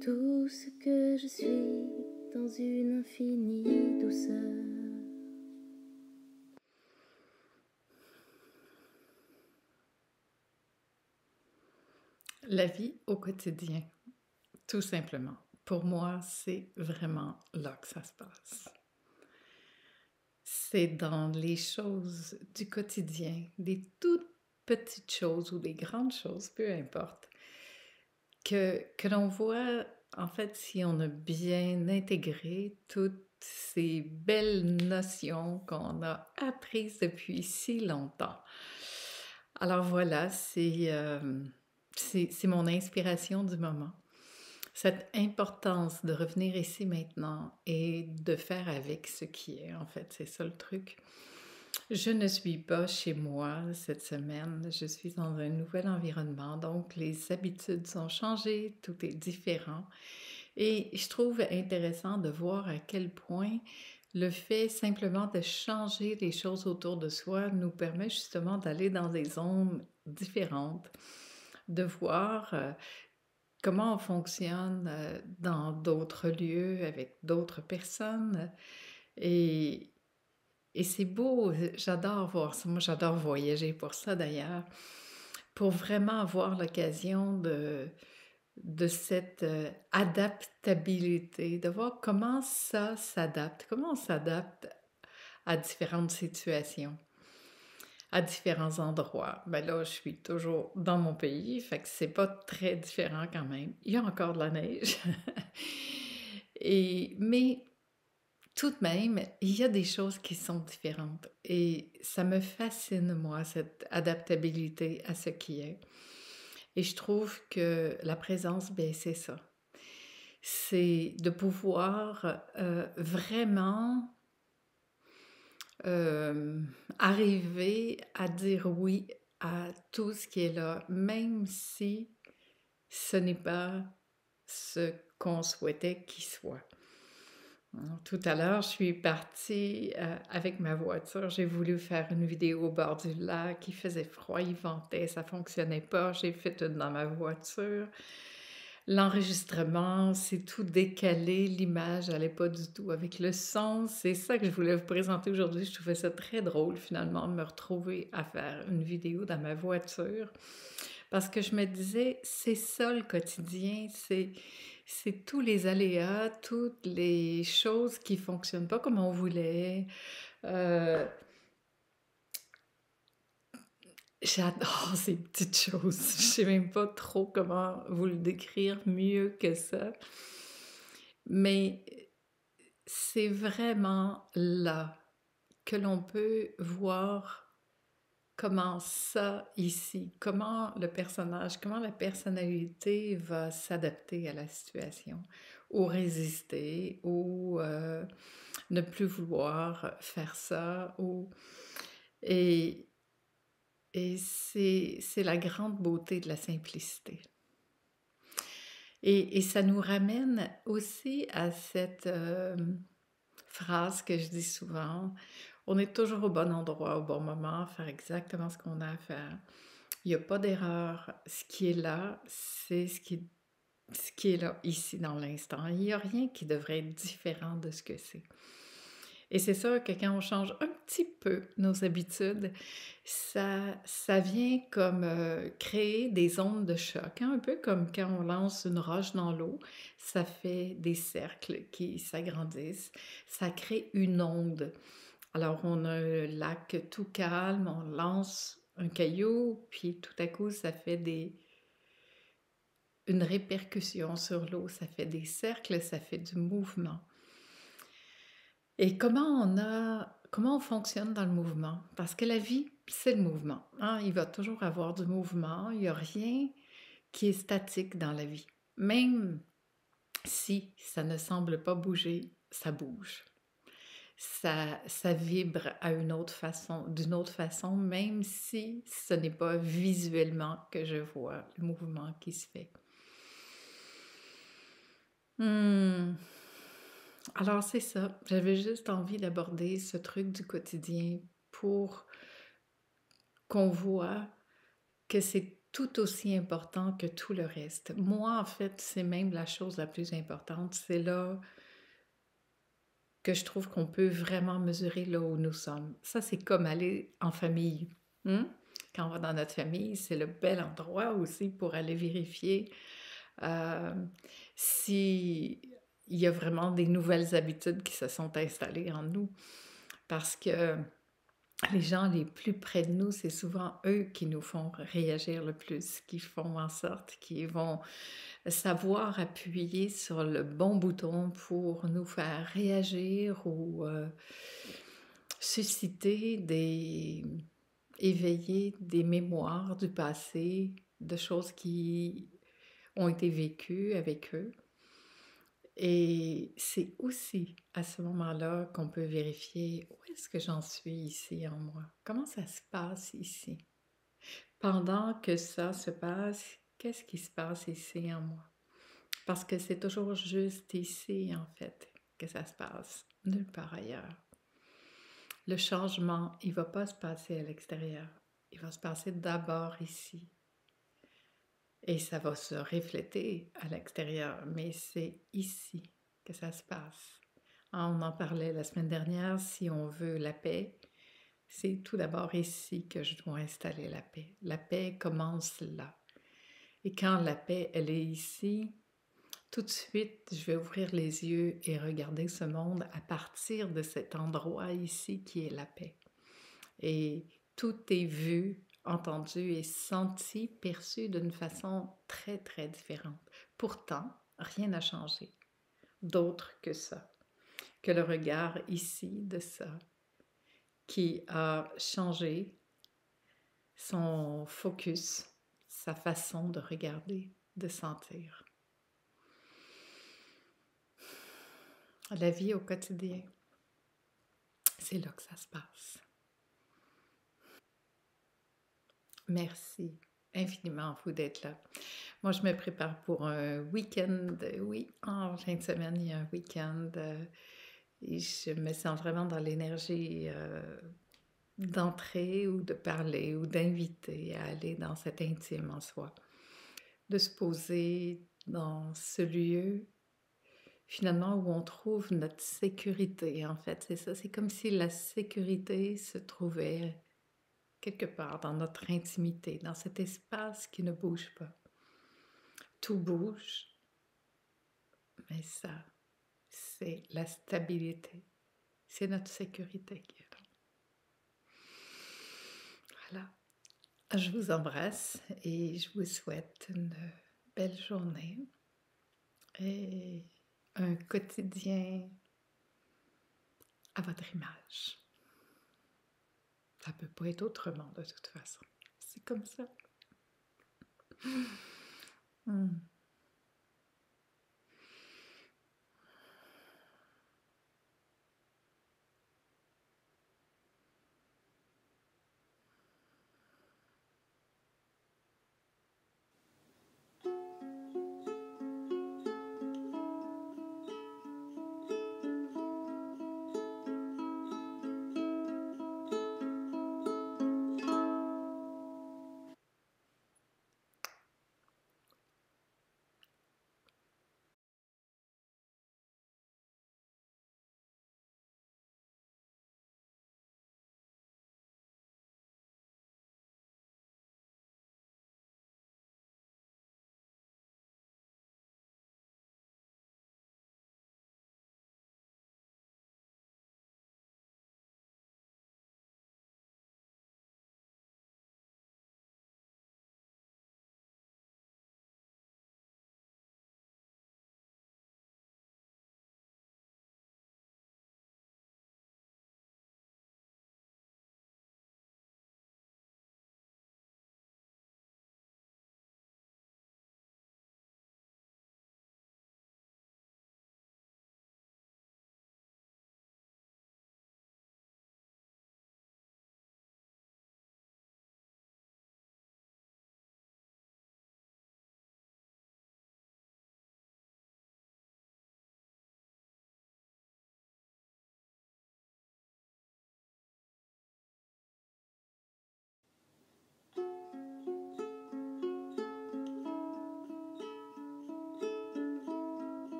tout ce que je suis dans une infinie douceur. La vie au quotidien, tout simplement. Pour moi, c'est vraiment là que ça se passe. C'est dans les choses du quotidien, des toutes petites choses ou des grandes choses, peu importe, que l'on voit, en fait, si on a bien intégré toutes ces belles notions qu'on a apprises depuis si longtemps. Alors voilà, c'est mon inspiration du moment. Cette importance de revenir ici maintenant et de faire avec ce qui est, en fait, c'est ça le truc. Je ne suis pas chez moi cette semaine, je suis dans un nouvel environnement, donc les habitudes sont changées, tout est différent. Et je trouve intéressant de voir à quel point le fait simplement de changer les choses autour de soi nous permet justement d'aller dans des zones différentes, de voir comment on fonctionne dans d'autres lieux, avec d'autres personnes. Et, et c'est beau, j'adore voir ça. Moi, j'adore voyager pour ça d'ailleurs, pour vraiment avoir l'occasion de cette adaptabilité, de voir comment ça s'adapte, comment on s'adapte à différentes situations, à différents endroits. Ben là, je suis toujours dans mon pays, fait que c'est pas très différent quand même. Il y a encore de la neige. Mais tout de même, il y a des choses qui sont différentes et ça me fascine, moi, cette adaptabilité à ce qui est. Et je trouve que la présence, ben, c'est ça. C'est de pouvoir vraiment arriver à dire oui à tout ce qui est là, même si ce n'est pas ce qu'on souhaitait qu'il soit. Tout à l'heure, je suis partie avec ma voiture. J'ai voulu faire une vidéo au bord du lac. Il faisait froid, il ventait, ça fonctionnait pas. J'ai fait une dans ma voiture. L'enregistrement, c'est tout décalé. L'image n'allait pas du tout avec le son. C'est ça que je voulais vous présenter aujourd'hui. Je trouvais ça très drôle, finalement, de me retrouver à faire une vidéo dans ma voiture. Parce que je me disais, c'est ça le quotidien, c'est tous les aléas, toutes les choses qui ne fonctionnent pas comme on voulait. Euh, J'adore ces petites choses. Je ne sais même pas trop comment vous le décrire mieux que ça. Mais c'est vraiment là que l'on peut voir comment ça ici, comment le personnage, comment la personnalité va s'adapter à la situation, ou résister, ou ne plus vouloir faire ça, et, et c'est la grande beauté de la simplicité. Et ça nous ramène aussi à cette phrase que je dis souvent, on est toujours au bon endroit, au bon moment, faire exactement ce qu'on a à faire. Il n'y a pas d'erreur. Ce qui est là, c'est ce qui est là, ici, dans l'instant. Il n'y a rien qui devrait être différent de ce que c'est. Et c'est sûr que quand on change un petit peu nos habitudes, ça vient comme créer des ondes de choc, hein, un peu comme quand on lance une roche dans l'eau, ça fait des cercles qui s'agrandissent, ça crée une onde. Alors on a un lac tout calme, on lance un caillou, puis tout à coup ça fait une répercussion sur l'eau, ça fait des cercles, ça fait du mouvement. Et comment on fonctionne dans le mouvement? Parce que la vie, c'est le mouvement, hein? Il va toujours avoir du mouvement. Il n'y a rien qui est statique dans la vie. Même si ça ne semble pas bouger, ça bouge. Ça vibre d'une autre façon, même si ce n'est pas visuellement que je vois le mouvement qui se fait. Alors c'est ça, j'avais juste envie d'aborder ce truc du quotidien pour qu'on voit que c'est tout aussi important que tout le reste. Moi, en fait, c'est même la chose la plus importante. C'est là que je trouve qu'on peut vraiment mesurer là où nous sommes. Ça, c'est comme aller en famille. Hein? Quand on va dans notre famille, c'est le bel endroit aussi pour aller vérifier euh, si il y a vraiment des nouvelles habitudes qui se sont installées en nous. Parce que les gens les plus près de nous, c'est souvent eux qui nous font réagir le plus, qui font en sorte qu'ils vont savoir appuyer sur le bon bouton pour nous faire réagir ou susciter éveiller des mémoires du passé, de choses qui ont été vécues avec eux. Et c'est aussi à ce moment-là qu'on peut vérifier où est-ce que j'en suis ici en moi, comment ça se passe ici. Pendant que ça se passe, qu'est-ce qui se passe ici en moi? Parce que c'est toujours juste ici, en fait, que ça se passe, nulle part ailleurs. Le changement, il ne va pas se passer à l'extérieur, il va se passer d'abord ici. Et ça va se refléter à l'extérieur, mais c'est ici que ça se passe. On en parlait la semaine dernière, si on veut la paix, c'est tout d'abord ici que je dois installer la paix. La paix commence là. Et quand la paix, elle est ici, tout de suite, je vais ouvrir les yeux et regarder ce monde à partir de cet endroit ici qui est la paix. Et tout est vu, entendu et senti, perçu d'une façon très, très différente. Pourtant, rien n'a changé, d'autre que ça, que le regard ici de ça, qui a changé son focus, sa façon de regarder, de sentir. La vie au quotidien, c'est là que ça se passe. Merci infiniment vous d'être là. Moi, je me prépare pour un week-end. Oui, en fin de semaine, il y a un week-end. Et je me sens vraiment dans l'énergie d'entrer ou de parler ou d'inviter à aller dans cet intime en soi. De se poser dans ce lieu, finalement, où on trouve notre sécurité, en fait. C'est ça, c'est comme si la sécurité se trouvait quelque part dans notre intimité, dans cet espace qui ne bouge pas. Tout bouge, mais ça, c'est la stabilité. C'est notre sécurité qui est là. Voilà. Je vous embrasse et je vous souhaite une belle journée et un quotidien à votre image. Ça ne peut pas être autrement de toute façon. C'est comme ça.